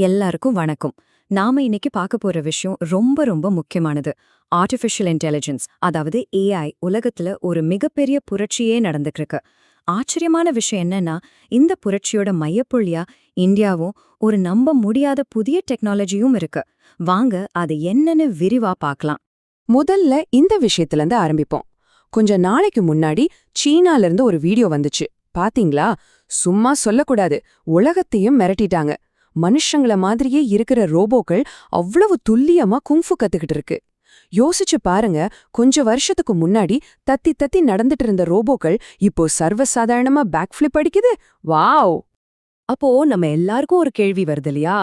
எல்லாருக்கும் வணக்கம். நாம இன்னைக்கு பார்க்க போற விஷயம் ரொம்ப ரொம்ப முக்கியமானது. ஆர்டிஃபிஷியல் இன்டெலிஜென்ஸ், அதாவது ஏஐ உலகத்துல ஒரு மிகப்பெரிய புரட்சியே நடந்துட்டு இருக்கு. ஆச்சரியமான விஷயம் என்னன்னா, இந்த புரட்சியோட மையப்புள்ளியா இந்தியாவும் ஒரு நம்ப முடியாத புதிய டெக்னாலஜியும் இருக்கு. வாங்க அது என்னன்னு விரிவா பார்க்கலாம். முதல்ல இந்த விஷயத்துல இருந்து ஆரம்பிப்போம். கொஞ்ச நாளைக்கு முன்னாடி சீனால இருந்து ஒரு வீடியோ வந்துச்சு. பாத்தீங்களா? சும்மா சொல்லக்கூடாது, உலகத்தையும் மிரட்டிட்டாங்க. மனுஷங்கள மாதிரியே இருக்கிற ரோபோக்கள் அவ்வளவு துல்லியமா குங்ஃபு கத்துக்கிட்டு இருக்கு. யோசிச்சு பாருங்க, கொஞ்ச வருஷத்துக்கு முன்னாடி தத்தி தத்தி நடந்துட்டு இருந்த ரோபோக்கள் இப்போ சர்வசாதாரணமா பேக் ஃபிளிப் அடிக்குது. வாவ்! அப்போ நம்ம எல்லாருக்கும் ஒரு கேள்வி வருது இல்லையா?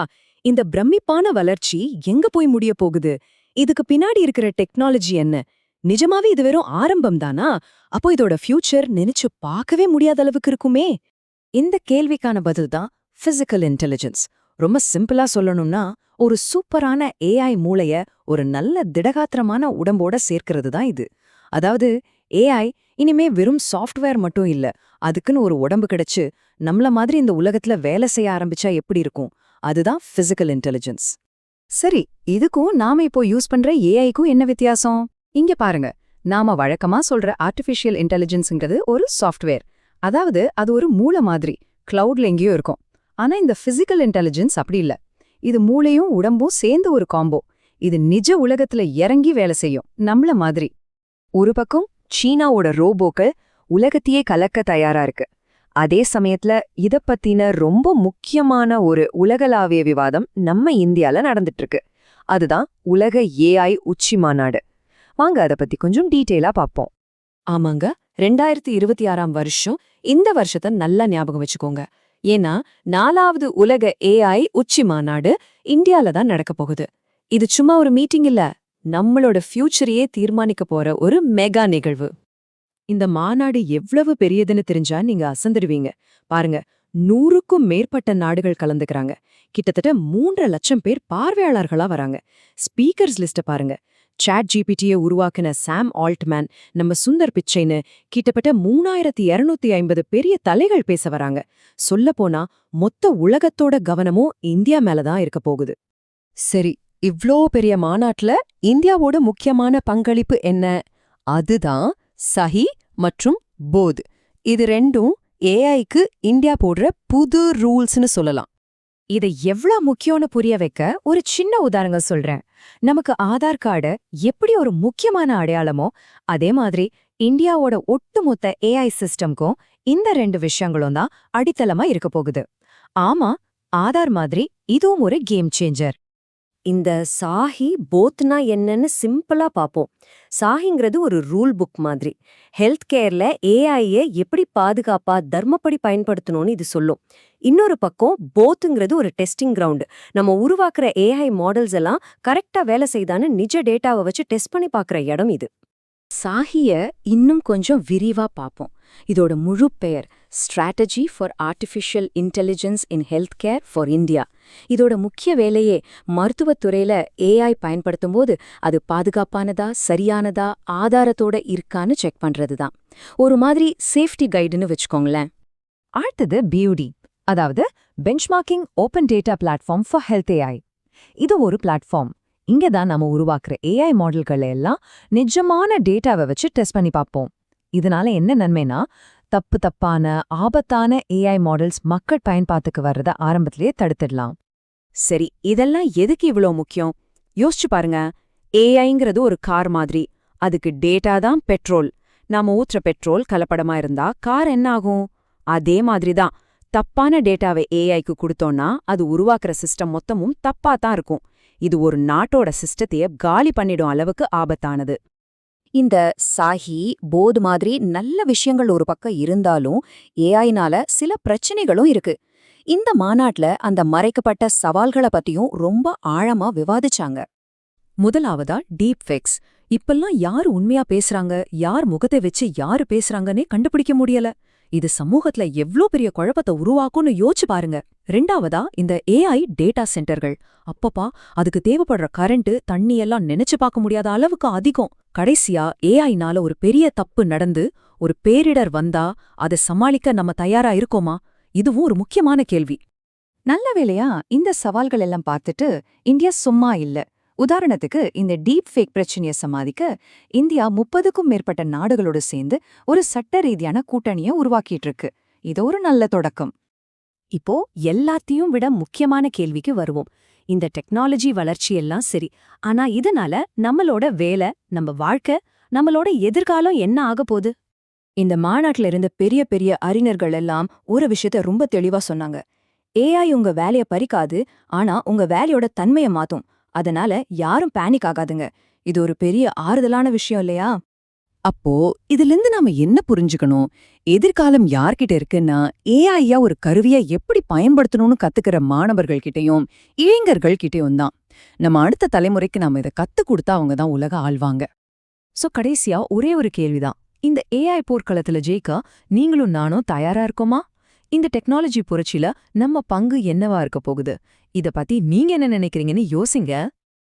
இந்த பிரமிப்பான வளர்ச்சி எங்க போய் முடிய போகுது? இதுக்கு பின்னாடி இருக்கிற டெக்னாலஜி என்ன? நிஜமாவே இது வெறும் ஆரம்பம் தானா? அப்போ இதோட ஃபியூச்சர் நினைச்சு பார்க்கவே முடியாத அளவுக்கு இருக்குமே. இந்த கேள்விக்கான பதில் தான் பிசிக்கல் இன்டெலிஜென்ஸ். ரொம்ப சிம்பிளா சொல்லணும்னா, ஒரு சூப்பரான ஏஐ மூளைய ஒரு நல்ல திடகாத்திரமான உடம்போட சேர்க்கிறது தான் இது. அதாவது ஏஐ இனிமே வெறும் சாஃப்ட்வேர் மட்டும் இல்ல, அதுக்குன்னு ஒரு உடம்பு கிடைச்சு நம்மள மாதிரி இந்த உலகத்துல வேலை செய்ய ஆரம்பிச்சா எப்படி இருக்கும்? அதுதான் பிசிக்கல் இன்டெலிஜென்ஸ். சரி, இதுக்கும் நாம இப்போ யூஸ் பண்ற ஏஐக்கும் என்ன வித்தியாசம்? இங்க பாருங்க, நாம வழக்கமா சொல்ற ஆர்டிஃபிஷியல் இன்டெலிஜென்ஸ்ங்கிறது ஒரு சாஃப்ட்வேர். அதாவது அது ஒரு மூளை மாதிரி கிளவுட்ல எங்கேயோ இருக்கும். ஆனா இந்த பிசிக்கல் இன்டெலிஜென்ஸ் அப்படி இல்ல. இது மூளையும் உடம்பும் சேர்ந்த ஒரு காம்போ. இது நிஜ உலகத்துல இறங்கி வேலை செய்யும், நம்மள மாதிரி. ஒரு பக்கம் சீனாவோட ரோபோக்கள் உலகத்தையே கலக்க தயாரா இருக்கு. அதே சமயத்துல இத பத்தின ரொம்ப முக்கியமான ஒரு உலகளாவிய விவாதம் நம்ம இந்தியால நடந்துட்டு இருக்கு. அதுதான் உலக ஏஐ உச்சி மாநாடு. வாங்க அத பத்தி கொஞ்சம் டீட்டெயிலா பாப்போம். ஆமாங்க, 2026ஆம் வருஷம் இந்த வருஷத்தை நல்லா ஞாபகம் வச்சுக்கோங்க. ஏன்னா 4வது உலக ஏஐ உச்சி மாநாடு இந்தியால தான் நடக்க போகுது. இது சும்மா ஒரு மீட்டிங் இல்ல, நம்மளோட ஃபியூச்சரையே தீர்மானிக்க போற ஒரு மெகா நிகழ்வு. இந்த மாநாடு எவ்வளவு பெரியதுன்னு தெரிஞ்சா நீங்க அசந்துடுவீங்க. பாருங்க, 100க்கும் மேற்பட்ட நாடுகள் கலந்துக்கிறாங்க. கிட்டத்தட்ட 3.5 லட்சம் பேர் பார்வையாளர்களா வராங்க. ஸ்பீக்கர்ஸ் லிஸ்ட பாருங்க. சாட் ஜிபிடியை உருவாக்கின சாம் ஆல்ட்மேன், நம்ம சுந்தர் பிச்சைன்னு கிட்டத்தட்ட 3250 பெரிய தலைகள் பேச வராங்க. சொல்லப்போனா மொத்த உலகத்தோட கவனமும் இந்தியா மேலதான் இருக்க போகுது. சரி, இவ்ளோ பெரிய மாநாட்டுல இந்தியாவோட முக்கியமான பங்களிப்பு என்ன? அதுதான் சஹி மற்றும் போத். இது ரெண்டும் ஏஐக்கு இந்தியா போடுற புது ரூல்ஸ்னு சொல்லலாம். இதை எவ்வளவு முக்கியம்னு புரிய வைக்க ஒரு சின்ன உதாரணம் சொல்றேன். நமக்கு ஆதார் கார்டு எப்படி ஒரு முக்கியமான அடையாளமோ, அதே மாதிரி இந்தியாவோட ஒட்டுமொத்த ஏஐ சிஸ்டம்க்கும் இந்த 2 விஷயங்களும் தான் அடித்தளமா இருக்க போகுது. ஆமா, ஆதார் மாதிரி இதுவும் ஒரு கேம் சேஞ்சர். இந்த சாஹி போத்னா என்னன்னு சிம்பிளா பாப்போம். சாஹிங்கிறது ஒரு ரூல் புக் மாதிரி. ஹெல்த் கேர்ல ஏஐய எப்படி பாதுகாப்பா தர்மப்படி பயன்படுத்தணும்னு இது சொல்லும். இன்னொரு பக்கம் போத்துங்கிறது ஒரு டெஸ்டிங் கிரவுண்ட். நம்ம உருவாக்குற ஏஐ மாடல்ஸ் எல்லாம் கரெக்டா வேலை செய்தான்னு நிஜ டேட்டாவை வச்சு டெஸ்ட் பண்ணி பார்க்குற இடம் இது. சாஹிய இன்னும் கொஞ்சம் விரிவா பார்ப்போம். இதோட முழு பெயர் strategy for artificial intelligence in health care for India. இதோட முக்கிய வேலையே மருத்துவத்துறையில ஏஐ பயன்படுத்தும் போது அது பாதுகாப்பானதா, சரியானதா, ஆதாரத்தோட இருக்கான்னு செக் பண்றதுதான். ஒரு மாதிரி சேஃப்டி கைடுன்னு வச்சுக்கோங்களேன். அடுத்தது பியூடி, அதாவது benchmarking open data platform for health AI. இது ஒரு பிளாட்ஃபார்ம். இங்க தான் நம்ம உருவாக்குற ஏஐ மாடல்களை எல்லாம் நிஜமான டேட்டாவை வச்சு டெஸ்ட் பண்ணி பார்ப்போம். இதனால என்ன நன்மைனா, தப்பான ஆபத்தான ஏஐ மாடல்ஸ் மக்கள் பயன்பாட்டுக்கு வர்றத ஆரம்பத்திலேயே தடுத்துடலாம். சரி, இதெல்லாம் எதுக்கு இவ்ளோ முக்கியம்? யோசிச்சு பாருங்க. ஏஐங்கிறது ஒரு கார் மாதிரி. அதுக்கு டேட்டா தான் பெட்ரோல். நாம ஊத்துற பெட்ரோல் கலப்படமா இருந்தா கார் என்ன ஆகும்? அதே மாதிரி தான், தப்பான டேட்டாவை ஏஐக்கு கொடுத்தோம்னா அது உருவாக்குற சிஸ்டம் மொத்தமும் தப்பா தான் இருக்கும். இது ஒரு நாட்டோட சிஸ்டத்தையே காலி பண்ணிடும் அளவுக்கு ஆபத்தானது. இந்த சாஹி போத் மாதிரி நல்ல விஷயங்கள் ஒரு பக்கம் இருந்தாலும் ஏஐனால சில பிரச்சனைகளும் இருக்கு. இந்த மாநாட்டுல அந்த மறைக்கப்பட்ட சவால்களை பத்தியும் ரொம்ப ஆழமா விவாதிச்சாங்க. முதலாவதா டீப் ஃபேக்ஸ். இப்பெல்லாம் யார் உண்மையா பேசுறாங்க, யார் முகத்தை வச்சு யாரு பேசுறாங்கன்னே கண்டுபிடிக்க முடியல. இது சமூகத்துல எவ்ளோ பெரிய குழப்பத்தை உருவாக்கும்னு யோசிச்சு பாருங்க. 2வதா இந்த ஏஐ டேட்டா சென்டர்கள். அப்பப்பா, அதுக்கு தேவைப்படுற கரண்ட், தண்ணி எல்லாம் நினைச்சு பார்க்க முடியாத அளவுக்கு அதிகம். கடைசியா ஏஐனால ஒரு பெரிய தப்பு நடந்து ஒரு பேரிடர் வந்தா அதை சமாளிக்க நம்ம தயாரா இருக்கோமா? இதுவும் ஒரு முக்கியமான கேள்வி. நல்ல வேளையா இந்த சவால்கள் எல்லாம் பார்த்துட்டு இந்தியா சும்மா இல்ல. உதாரணத்துக்கு இந்த டீப் ஃபேக் பிரச்சனையை சமாளிக்க இந்தியா 30க்கும் மேற்பட்ட நாடுகளோடு சேர்ந்து ஒரு சட்ட ரீதியான கூட்டணியை உருவாக்கிட்டு இருக்கு. இது ஒரு நல்ல தொடக்கம். இப்போ எல்லாத்தையும் விட முக்கியமான கேள்விக்கு வருவோம். இந்த டெக்னாலஜி வளர்ச்சி எல்லாம் சரி, ஆனா இதனால நம்மளோட வேலை, நம்ம வாழ்க்கை, நம்மளோட எதிர்காலம் என்ன ஆகப் போகுது? இந்த மாநாட்டுல இருந்த பெரிய பெரிய அறிஞர்கள் எல்லாம் ஒரு விஷயத்த ரொம்ப தெளிவா சொன்னாங்க. ஏஐ உங்க வேலைய பறிக்காது, ஆனா உங்க வேலையோட தன்மையை மாத்தும். அதனால யாரும் பேனிக் ஆகாதுங்க. இது ஒரு பெரிய ஆறுதலான விஷயம் இல்லையா? அப்போ இதிலிருந்து நாம என்ன புரிஞ்சுக்கணும்? எதிர்காலம் யார்கிட்ட இருக்குன்னா, ஏஐயா ஒரு கருவியா எப்படி பயன்படுத்தணும்னு கத்துக்கிற மாணவர்கள் கிட்டயும் இளைஞர்கள் கிட்டயும் தான். நம்ம அடுத்த தலைமுறைக்கு நாம இதை கத்துக் கொடுத்தா அவங்க தான் உலக ஆள்வாங்க. கடைசியா ஒரே ஒரு கேள்விதான். இந்த ஏஐ போர்க்களத்துல ஜெயிக்க நீங்களும் நானும் தயாரா இருக்கோமா? இந்த டெக்னாலஜி புரட்சியில நம்ம பங்கு என்னவா இருக்க போகுது? இத பத்தி நீங்க என்ன நினைக்கிறீங்கன்னு யோசிங்க.